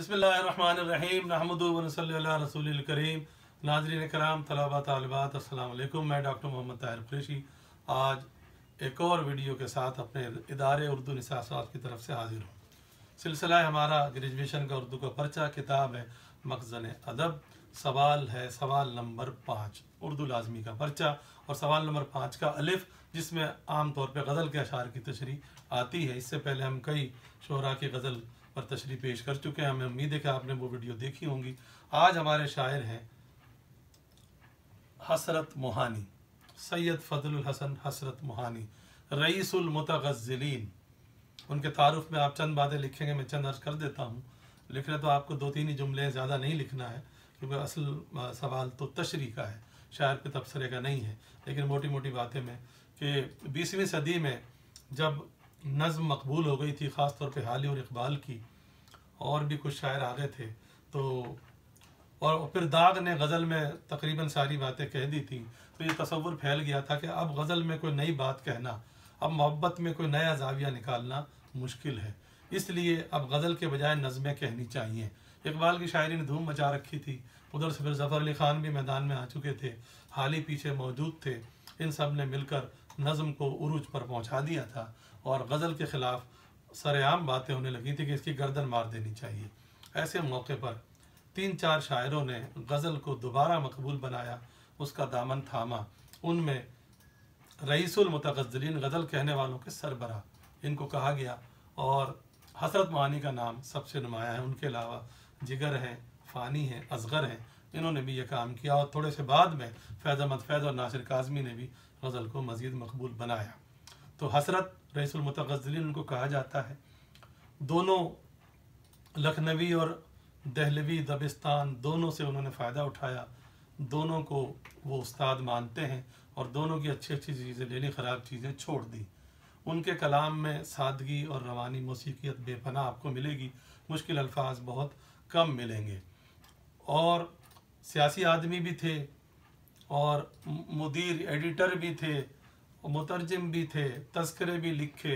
बिस्मिल्लाहिर्रहमानिर्रहीम नहमदु व नसल्ली अला रसूलिल करीम। नाज़रीन कराम, तलबा तालिबात, अस्सलाम वालेकुम। मैं डॉक्टर मोहम्मद ताहिर कुरैशी आज एक और वीडियो के साथ अपने इदारे उर्दू निसासात की तरफ से हाजिर हूँ। सिलसिला है हमारा ग्रेजुएशन का उर्दू का पर्चा, किताब है मखज़न अदब। सवाल है सवाल नंबर 5 उर्दू लाजमी का पर्चा, और सवाल नंबर 5 का अलिफ, जिसमें आम तौर पर गज़ल के अशार की तशरीह आती है। इससे पहले हम कई शोरा की गज़ल पर तशरीह पेश कर चुके हैं। हमें उम्मीद है कि आपने वो वीडियो देखी होंगी। आज हमारे शायर हैं हसरत मोहानी, सैयद फजलुल हसन हसरत मोहानी, रईसुल मुतगज़्ज़िलीन। उनके तारुफ में आप चंद बातें लिखेंगे, मैं चंद अर्ज कर देता हूँ। लिखने तो आपको 2-3 ही जुमले, ज़्यादा नहीं लिखना है, क्योंकि असल सवाल तो तशरीह का है, शायर पे तबसरे का नहीं है। लेकिन मोटी मोटी बातें में कि 20वीं सदी में जब नज़्म मकबूल हो गई थी, ख़ास तौर पे हाली और इकबाल की, और भी कुछ शायर आ गए थे, तो और फिर दाग ने गज़ल में तकरीबन सारी बातें कह दी थी, तो ये तसव्वुर फैल गया था कि अब गज़ल में कोई नई बात कहना, अब मोहब्बत में कोई नया जाविया निकालना मुश्किल है। इसलिए अब गज़ल के बजाय नज़में कहनी चाहिए। इकबाल की शायरी ने धूम मचा रखी थी, उधर से फिर ज़फ़र अली ख़ान भी मैदान में आ चुके थे, हाली पीछे मौजूद थे। इन सब ने मिलकर नज़म को उरूज पर पहुँचा दिया था, और गज़ल के ख़िलाफ़ सरेआम बातें होने लगी थी कि इसकी गर्दन मार देनी चाहिए। ऐसे मौके पर 3-4 शायरों ने गज़ल को दोबारा मकबूल बनाया, उसका दामन थामा। उनमें रईसुल मुतगज़्ज़िलीन, गज़ल कहने वालों के सरबरा, इनको कहा गया, और हसरत मोहानी का नाम सबसे नुमाया है। उनके अलावा जिगर हैं, फ़ानी हैं, असग़र हैं, इन्होंने भी ये काम किया, और थोड़े से बाद में फैज़ अहमद फैज़ और नासिर काज़मी ने भी गज़ल को मज़ीद मकबूल बनाया। तो हसरत रईसुल मुतगज़्ज़िलीन उनको कहा जाता है। दोनों लखनवी और दहलवी दबिस्तान दोनों से उन्होंने फ़ायदा उठाया, दोनों को वो उस्ताद मानते हैं, और दोनों की अच्छी अच्छी चीज़ें ले ली, ख़राब चीज़ें छोड़ दी। उनके कलाम में सादगी और रवानी मौसीक़ियत बेपनाह आपको मिलेगी, मुश्किल अल्फाज बहुत कम मिलेंगे। और सियासी आदमी भी थे, और मुदीर एडिटर भी थे, मुतरजिम भी थे, तज़किरे भी लिखे,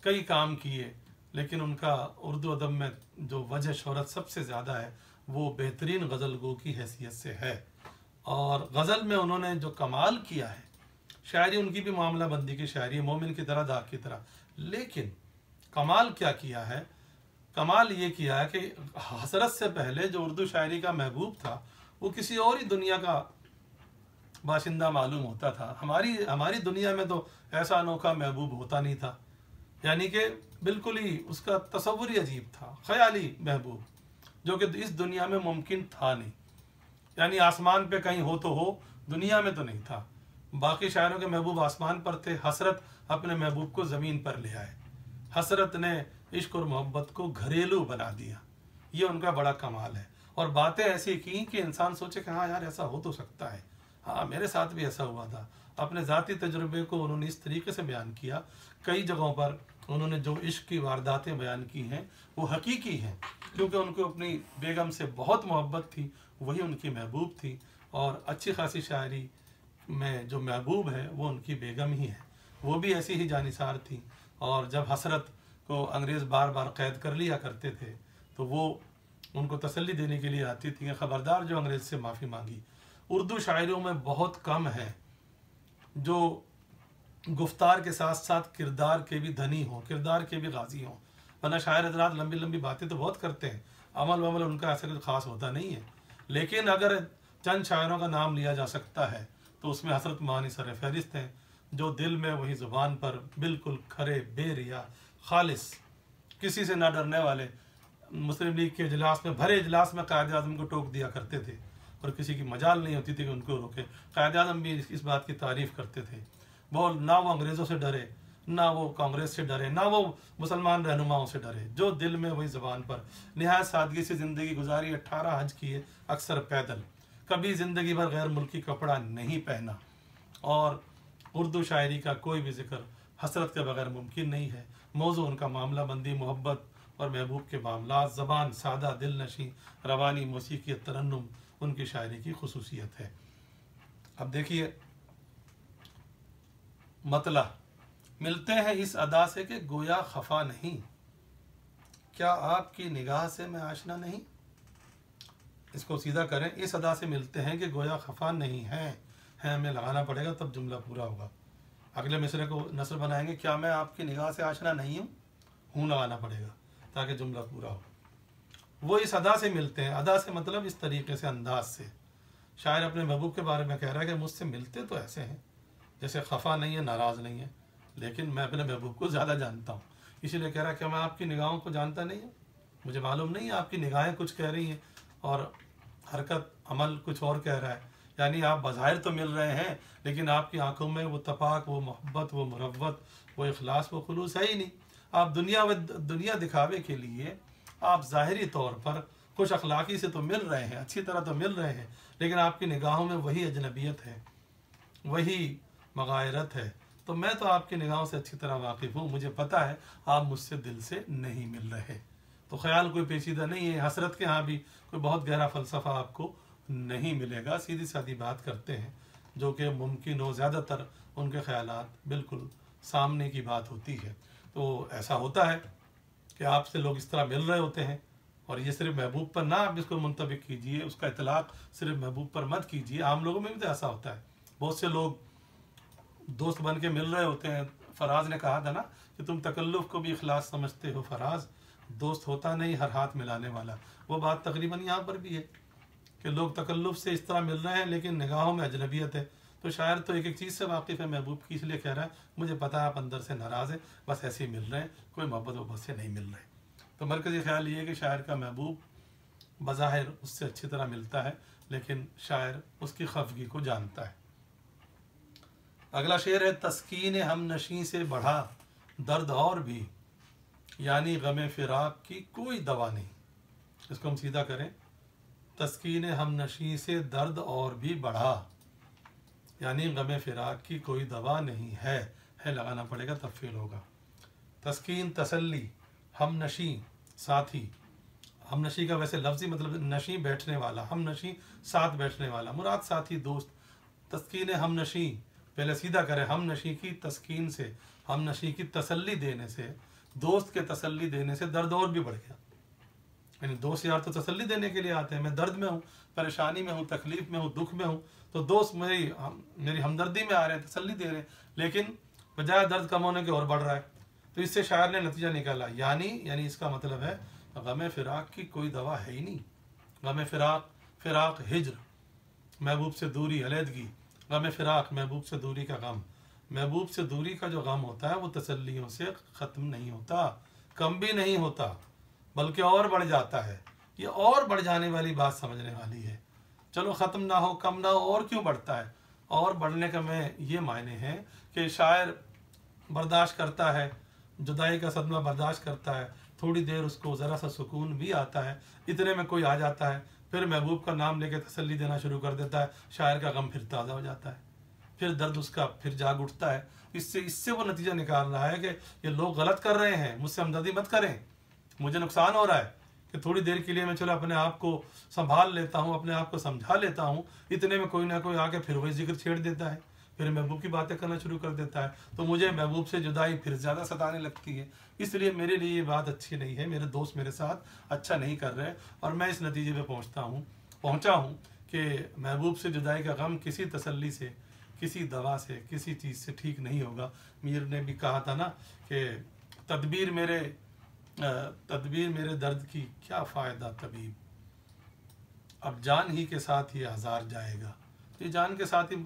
कई काम किए। लेकिन उनका उर्दू अदब में जो वजह शोहरत सबसे ज़्यादा है, वो बेहतरीन गज़ल गो की हैसियत से है। और गज़ल में उन्होंने जो कमाल किया है, शायरी उनकी भी मामला बंदी की शायरी, मोमिन की तरह दाग की तरह, लेकिन कमाल क्या किया है, कमाल ये किया है कि हसरत से पहले जो उर्दू शायरी का महबूब था, वो किसी और ही दुनिया का बाशिंदा मालूम होता था। हमारी दुनिया में तो ऐसा अनोखा महबूब होता नहीं था, यानी कि बिल्कुल ही उसका तसव्वुर ही अजीब था, ख़याली महबूब, जो कि इस दुनिया में मुमकिन था नहीं। यानी आसमान पे कहीं हो तो हो, दुनिया में तो नहीं था। बाकी शायरों के महबूब आसमान पर थे, हसरत अपने महबूब को ज़मीन पर ले आए। हसरत ने इश्क और मोहब्बत को घरेलू बना दिया, ये उनका बड़ा कमाल है। और बातें ऐसी की कि इंसान सोचे कि हाँ यार, ऐसा हो तो सकता है, हाँ मेरे साथ भी ऐसा हुआ था। अपने ज़ाती तजुर्बे को उन्होंने इस तरीके से बयान किया। कई जगहों पर उन्होंने जो इश्क की वारदातें बयान की हैं, वो हकीकी हैं, क्योंकि उनको अपनी बेगम से बहुत मोहब्बत थी, वही उनकी महबूब थी। और अच्छी खासी शायरी में जो महबूब है, वो उनकी बेगम ही है, वो भी ऐसी ही जानिसार थी। और जब हसरत को अंग्रेज़ बार बार कैद कर लिया करते थे, तो वो उनको तसल्ली देने के लिए आती थी कि ख़बरदार जो अंग्रेज़ से माफ़ी मांगी। उर्दू शायरों में बहुत कम है जो गुफ्तार के साथ साथ किरदार के भी धनी हों, किरदार के भी गाजी हों। वरना शायर हज़रात लंबी लंबी बातें तो बहुत करते हैं, अमल वमल उनका ऐसा कुछ ख़ास होता नहीं है। लेकिन अगर चंद शायरों का नाम लिया जा सकता है, तो उसमें हसरत मोहानी सर फहरिस्त हैं, जो दिल में वही ज़ुबान पर बिल्कुल खरे, बेरिया, खालिस, किसी से ना डरने वाले। मुस्लिम लीग के इजलास में, भरे इजलास में कायद आज़म को टोक दिया करते थे, और किसी की मजाल नहीं होती थी कि उनको रोके। कायद आज़म भी इस बात की तारीफ़ करते थे। वो ना वो अंग्रेज़ों से डरे, ना वो कांग्रेस से डरे, ना वो मुसलमान रहनुमाओं से डरे, जो दिल में वही ज़बान पर। निहायत सादगी से ज़िंदगी गुजारी, 18 हज किए अक्सर पैदल, कभी ज़िंदगी भर गैर मुल्की कपड़ा नहीं पहना। और उर्दू शायरी का कोई भी ज़िक्र हसरत के बगैर मुमकिन नहीं है। मौजू उनका मामला बंदी, मोहब्बत और महबूब के मामला, ज़बान सादा, दिल नशी, रवानी, मौसीकी, तरन्नुम उनकी शायरी की खुसूसियत है। अब देखिए मतला, मिलते हैं इस अदा से कि गोया खफा नहीं, क्या आपकी निगाह से मैं आशना नहीं। اس کو سیدھا کریں، اس ادا سے ملتے ہیں کہ گویا خفا نہیں ہے ہمیں لگانا پڑے گا تب جملہ پورا ہوگا۔ اگلے مصرعے کو نثر بنائیں گے، کیا میں آپ کی نگاہ سے آشنا نہیں ہوں لگانا پڑے گا تاکہ جملہ پورا ہو۔ وہ اس ادا سے ملتے ہیں، ادا سے مطلب اس طریقے سے، انداز سے۔ شاعر اپنے محبوب کے بارے میں کہہ رہا ہے کہ مجھ سے ملتے تو ایسے ہیں جیسے خفا نہیں ہے، ناراض نہیں ہے، لیکن میں اپنے محبوب کو زیادہ جانتا ہوں، اسی لیے کہہ رہا ہے کہ میں آپ کی نگاہوں کو جانتا نہیں ہوں، مجھے معلوم نہیں ہے آپ کی نگاہیں کچھ کہہ رہی ہیں اور حرکت عمل کچھ اور کہہ رہا ہے، یعنی آپ بظاہر تو مل رہے ہیں لیکن آپ کی آنکھوں میں وہ تفاق، وہ محبت، وہ مروت، وہ اخلاص، وہ خلوص ہے ہی نہیں۔ آپ دنیا دکھاوے کے لیے آپ ظاہری طور پر خوش اخلاقی سے تو مل رہے ہیں، اچھی طرح تو مل رہے ہیں، لیکن آپ کی نگاہوں میں وہی اجنبیت ہے، وہی مغایرت ہے۔ تو میں تو آپ کی نگاہوں سے اچھی طرح واقف ہوں، مجھے پتہ ہے آپ مجھ سے دل سے نہیں مل رہے۔ تو خیال کوئی پیچیدہ نہیں ہے، حسرت کے ہاں بھی کوئی بہت گہرا فلسفہ آپ کو نہیں ملے گا، سیدھی سادھی بات کرتے ہیں جو کہ ممکن ہو، زیادہ تر ان کے خیالات بالکل سامنے کی بات ہوتی ہے۔ تو ایسا ہوتا ہے کہ آپ سے لوگ اس طرح مل رہے ہوتے ہیں، اور یہ صرف محبوب پر نہ آپ اس کو منطبق کیجئے، اس کا اطلاق صرف محبوب پر مت کیجئے، عام لوگوں میں بھی تو ایسا ہوتا ہے۔ بہت سے لوگ دوست بن کے مل رہے ہوتے ہیں۔ فراز نے کہا تھا نا کہ تم تکلف کو بھی اخلاص سمجھتے ہو فراز، دوست ہوتا نہیں ہر ہاتھ ملانے والا۔ وہ بات تقریباً یہاں پر بھی ہے کہ لوگ تکلف سے اس طرح مل رہے ہیں لیکن نگاہوں میں اجنبیت ہے۔ تو شاعر تو ایک ایک چیز سے واقف ہے محبوب کی، اس لیے کہہ رہا ہے مجھے پتہ ہے آپ اندر سے ناراض ہیں، بس ایسے ہی مل رہے ہیں، کوئی محبت وحبت سے نہیں مل رہے۔ تو مرکزی خیال یہ ہے کہ شاعر کا محبوب بظاہر اس سے اچھی طرح ملتا ہے لیکن شاعر اس کی خفگی کو جانتا ہے۔ اگلا شعر ہے، تسکین ہم نشیں سے بڑھا درد اور بھی، یعنی غم فراق کی کوئی دوا نہیں۔ اس کو ہم سیدھا کریں، تسکین ہم نشیں سے درد اور بھی بڑھا، یعنی غم فراق کی کوئی دوا نہیں ہے لگانا پڑے گا تب فعل ہوگا۔ تسکین تسلی، ہم نشیں ساتھی، ہم نشیں کا ویسے لفظی مطلب نشیں بیٹھنے والا، ہم نشیں ساتھ بیٹھنے والا، مراد ساتھی دوست۔ تسکین ہم نشیں، پہلے سیدھا کریں، ہم نشیں کی تسکین سے، ہم نشیں کی تسلی دینے سے، دوست کے تسلی دینے سے درد اور بھی بڑھ گیا۔ یعنی دوست یار تو تسلی دینے کے لیے آتے ہیں، میں درد میں ہوں، پریشانی میں ہوں، تکلیف میں ہوں، دکھ میں ہوں، تو دوست میری ہمدردی میں آ رہے ہیں، تسلی دے رہے ہیں، لیکن بجائے درد کم ہونے کے اور بڑھ رہا ہے۔ تو اس سے شاعر نے نتیجہ نکالا، یعنی اس کا مطلب ہے غم فراق کی کوئی دوا ہے ہی نہیں۔ غم فراق ہجر، محبوب سے دوری، علیحدگی، غم فراق محبوب سے دوری کا غم، محبوب سے دوری کا جو غم ہوتا ہے وہ تسلیوں سے ختم نہیں ہوتا، کم بھی نہیں ہوتا، بلکہ اور بڑھ جاتا ہے۔ یہ اور بڑھ جانے والی بات سمجھنے والی ہے۔ چلو ختم نہ ہو، کم نہ ہو، اور کیوں بڑھتا ہے؟ اور بڑھنے کا میں یہ معنی ہے کہ شاعر برداشت کرتا ہے، جدائی کا صدمہ برداشت کرتا ہے، تھوڑی دیر اس کو ذرا سا سکون بھی آتا ہے، اتنے میں کوئی آ جاتا ہے، پھر محبوب کا نام لے کے تسلی دینا شروع کر دیتا ہے، شاعر کا غم پھر تازہ ہو جاتا ہے، پھر درد اس کا پھر جاگ اٹھتا ہے۔ اس سے وہ نتیجہ نکال رہا ہے کہ یہ لوگ غلط کر رہے ہیں، مجھ سے ہمدردی مت کریں، مجھے نقصان ہو رہا ہے کہ تھوڑی دیر کے لیے میں چلو اپنے آپ کو سنبھال لیتا ہوں، اپنے آپ کو سمجھا لیتا ہوں، اتنے میں کوئی نہ کوئی آ کے پھر وہی ذکر چھیڑ دیتا ہے، پھر محبوب کی باتیں کرنا شروع کر دیتا ہے، تو مجھے محبوب سے جدائی پھر زیادہ ستانے لگتی ہے، اس لیے میرے لیے یہ بات اچھی نہیں ہے، میرے دوست میرے ساتھ اچھا نہیں کر رہے، اور میں اس نتیجے پہ پہنچا ہوں کہ محبوب سے جدائی کا غم کسی تسلی سے، کسی دوا سے، کسی چیز سے ٹھیک نہیں ہوگا۔ میر نے بھی کہا تھا نا کہ تدبیر میرے درد کی کیا فائدہ طبیب، اب جان ہی کے ساتھ ہی آزار جائے گا۔ تو یہ جان کے ساتھ ہی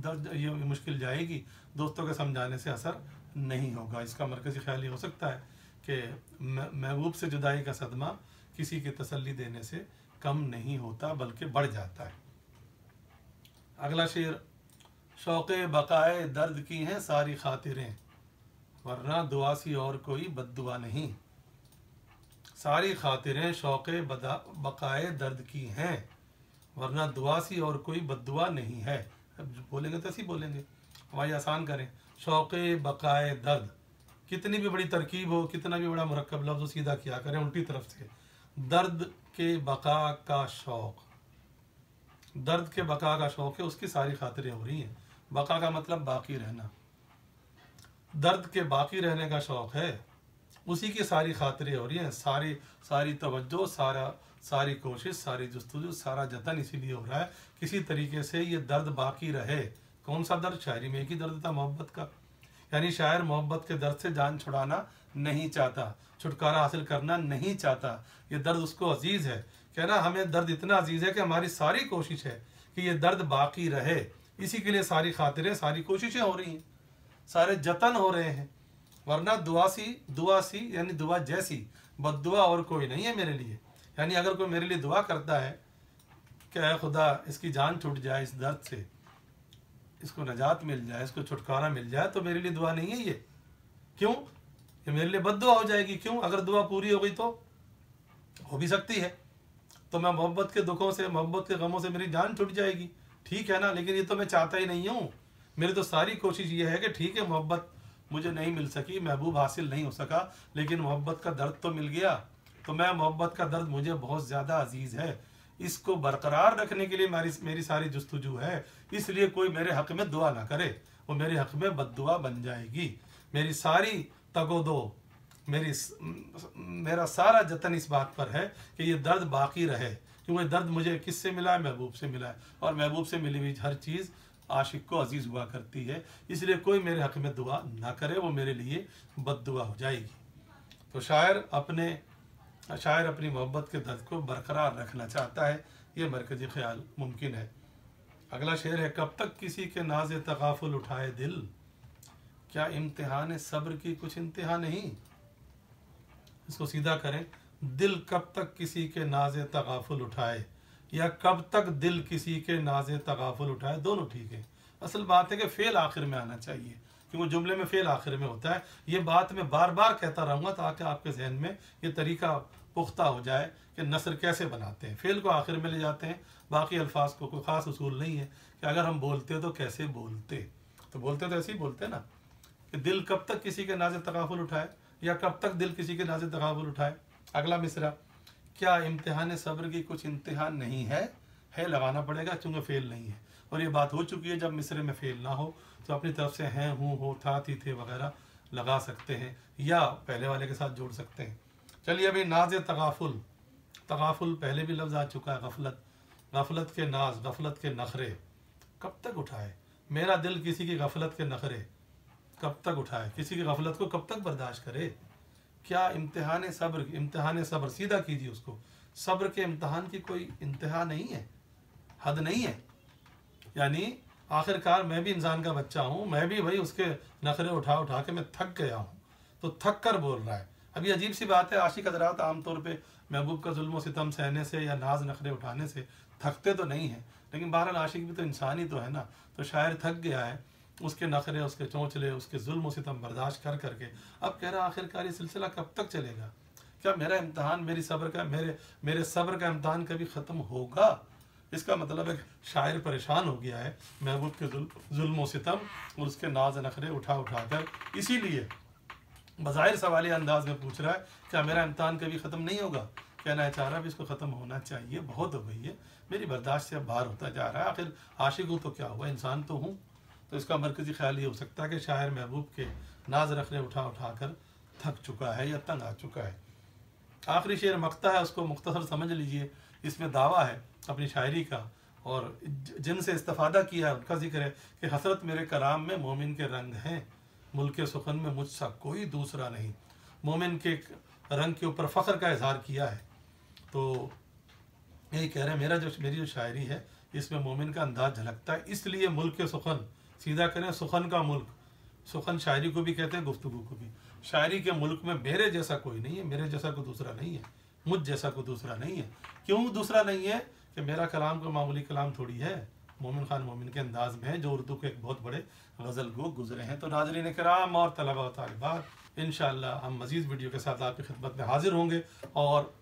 درد، یہ مشکل جائے گی، دوستوں کے سمجھانے سے اثر نہیں ہوگا۔ اس کا مرکزی خیال یہ ہو سکتا ہے کہ محبوب سے جدائی کا صدمہ کسی کی تسلی دینے سے کم نہیں ہوتا بلکہ بڑھ جاتا ہے۔ اگلا شعر، شوق بقائے درد کی ہیں ساری خاطریں، ورنہ دعا سی اور کوئی بد دعا نہیں۔ ساری خاطریں شوق بقائے درد کی ہیں، ورنہ دعا سی اور کوئی بد دعا نہیں ہے۔ اب بولیں گے تو ایسے ہی بولیں گے، ہماری آسان کریں، شوق بقائے درد، کتنی بھی بڑی ترکیب ہو، کتنا بھی بڑا مرکب لفظ ہو، سیدھا کیا کریں الٹی طرف سے، درد کے بقا کا شوق، درد کے بقا کا شوق ہے، اس کی ساری خاطریں ہو رہی ہیں۔ بقا کا مطلب باقی رہنا، درد کے باقی رہنے کا شوق ہے، उसी की सारी खातिरें हो रही हैं, सारी तवज्जो, सारी कोशिश, सारी जस्तजू, सारा जतन इसीलिए हो रहा है किसी तरीके से ये दर्द बाकी रहे। कौन सा दर्द? शायरी में एक ही दर्द था, मोहब्बत का। यानी शायर मोहब्बत के दर्द से जान छुड़ाना नहीं चाहता, छुटकारा हासिल करना नहीं चाहता। ये दर्द उसको अजीज़ है। कहना हमें दर्द इतना अजीज़ है कि हमारी सारी कोशिश है कि ये दर्द बाकी रहे। इसी के लिए सारी खातिरें, सारी कोशिशें हो रही हैं, सारे जतन हो रहे हैं। वरना दुआ सी यानी दुआ जैसी बद्दुआ और कोई नहीं है मेरे लिए। यानी अगर कोई मेरे लिए दुआ करता है कि ऐ खुदा इसकी जान छूट जाए, इस दर्द से इसको नजात मिल जाए, इसको छुटकारा मिल जाए, तो मेरे लिए दुआ नहीं है ये। क्यों? ये मेरे लिए बद्दुआ हो जाएगी। क्यों? अगर दुआ पूरी हो गई तो हो भी सकती है, तो मैं मोहब्बत के दुखों से, मोहब्बत के गमों से मेरी जान छूट जाएगी। ठीक है ना, लेकिन ये तो मैं चाहता ही नहीं हूँ। मेरी तो सारी कोशिश ये है कि ठीक है मोहब्बत मुझे नहीं मिल सकी, महबूब हासिल नहीं हो सका, लेकिन मोहब्बत का दर्द तो मिल गया। तो मैं मोहब्बत का दर्द मुझे बहुत ज़्यादा अजीज़ है, इसको बरकरार रखने के लिए मेरी सारी जस्तजू है। इसलिए कोई मेरे हक़ में दुआ ना करे, वो मेरे हक़ में बद्दुआ बन जाएगी। मेरी सारी तगोदो, मेरा सारा जतन इस बात पर है कि ये दर्द बाकी रहे, क्योंकि दर्द मुझे किससे मिला है? महबूब से मिला है, और महबूब से मिली हुई हर चीज़ आशिक को अजीज़ हुआ करती है। इसलिए कोई मेरे हक़ में दुआ ना करे, वो मेरे लिए बद्दुआ हो जाएगी। तो शायर अपनी मोहब्बत के दर्द को बरकरार रखना चाहता है, ये मरकज़ी ख्याल मुमकिन है। अगला शेर है, कब तक किसी के नाज़ तगाफुल उठाए दिल, क्या इम्तिहान सब्र की कुछ इंतहा नहीं। इसको सीधा करें, दिल कब तक किसी के नाज़ तगाफुल उठाए, या कब तक दिल किसी के नाज़ तगाफुल उठाए, दोनों ठीक है। असल बात है कि फ़ेल आखिर में आना चाहिए, क्योंकि जुमले में फ़ेल आखिर में होता है। ये बात मैं बार बार कहता रहूँगा ताकि आपके जहन में ये तरीका पुख्ता हो जाए कि नसर कैसे बनाते हैं। फ़ेल को आखिर में ले जाते हैं, बाकी अल्फाज को कोई ख़ास उसूल नहीं है कि अगर हम बोलते तो कैसे बोलते। तो बोलते तो ऐसे ही बोलते ना कि दिल कब तक किसी के नाज़ तगाफुल उठाए, या कब तक दिल किसी के नाज़ तगाफुल उठाए। अगला मिसरा, क्या इम्तिहान सब्र की कुछ इम्तिहान नहीं है लगाना पड़ेगा चूँकि फ़ेल नहीं है। और ये बात हो चुकी है, जब मिसरे में फ़ेल ना हो तो अपनी तरफ से हैं, हूँ, हो, था, थी, थे वगैरह लगा सकते हैं, या पहले वाले के साथ जोड़ सकते हैं। चलिए अभी नाज तगाफुल पहले भी लफ्ज़ आ चुका है। गफलत के नाज, गफलत के नखरे कब तक उठाए। मेरा दिल किसी की गफलत के नखरे कब तक उठाए, किसी की गफलत को कब तक बर्दाश्त करे। क्या इम्तिहान सब्र सीधा कीजिए उसको, सब्र के इम्तिहान की कोई इंतहा नहीं है, हद नहीं है। यानी आखिरकार मैं भी इंसान का बच्चा हूँ, मैं भी भाई उसके नखरे उठा उठा के मैं थक गया हूँ, तो थक कर बोल रहा है। अभी अजीब सी बात है, आशिक हज़रात आमतौर पे महबूब का जुल्म सितम सहने से या नाज नखरे उठाने से थकते तो नहीं हैं, लेकिन बहरहाल आशिक भी तो इंसान ही तो है ना। तो शायर थक गया है, उसके नखरे, उसके चौंचले, उसके जुल्म सितम बर्दाश्त कर करके अब कह रहा आखिरकार ये सिलसिला कब तक चलेगा। क्या मेरा इम्तहान, मेरे सब्र का इम्तहान कभी ख़त्म होगा। इसका मतलब है शायर परेशान हो गया है महबूब के जुल्म सितम और उसके नाज नखरे उठा उठा कर, इसीलिए बज़ाहिर सवाली अंदाज में पूछ रहा है क्या मेरा इम्तहान कभी ख़त्म नहीं होगा। कहना है चाह रहा भी इसको ख़त्म होना चाहिए, बहुत हो गई है, मेरी बर्दाश्त से अब बाहर होता जा रहा है। आखिर आशिक हूँ तो क्या हुआ, इंसान तो हूँ। तो इसका मरकज़ी ख्याल ये हो सकता है कि शायर महबूब के नाज नखरे उठा उठा कर थक चुका है या तंग आ चुका है। आखिरी शेर मक्ता है, उसको मुख्तसर समझ लीजिए। इसमें दावा है अपनी शायरी का, और जिनसे इस्तिफादा किया है उनका जिक्र है कि हसरत मेरे कलाम में मोमिन के रंग हैं, मुल्क सुखन में मुझसा कोई दूसरा नहीं। मोमिन के रंग के ऊपर फ़ख्र का इजहार किया है। तो यही कह रहे हैं, मेरी जो शायरी है इसमें मोमिन का अंदाज झलकता है, इसलिए मुल्क सुखन, सीधा करें सुखन का मुल्क, सुखन शायरी को भी कहते हैं, गुफ्तगू को भी। शायरी के मुल्क में मेरे जैसा कोई नहीं है, मेरे जैसा कोई दूसरा नहीं है, मुझ जैसा कोई दूसरा नहीं है। क्यों दूसरा नहीं है कि मेरा कलाम कोई मामूली कलाम थोड़ी है, मोमिन खान मोमिन के अंदाज में है, जो उर्दू के एक बहुत बड़े गज़ल गो गुजरे हैं। तो नाज़रीन किराम और तलबा व तालिबात, इंशाअल्लाह हम मज़ीद वीडियो के साथ आपकी खिदमत में हाजिर होंगे। और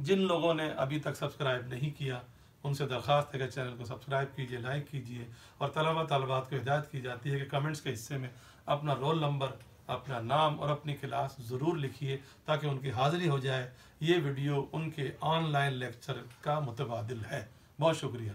जिन लोगों ने अभी तक सब्सक्राइब नहीं किया उनसे दरख्वास्त है कि चैनल को सब्सक्राइब कीजिए, लाइक कीजिए। और तलबा तालिबात को हिदायत की जाती है कि कमेंट्स के हिस्से में अपना रोल नंबर, अपना नाम और अपनी क्लास ज़रूर लिखिए ताकि उनकी हाज़िरी हो जाए। ये वीडियो उनके ऑनलाइन लेक्चर का मुतबादिल है। बहुत शुक्रिया।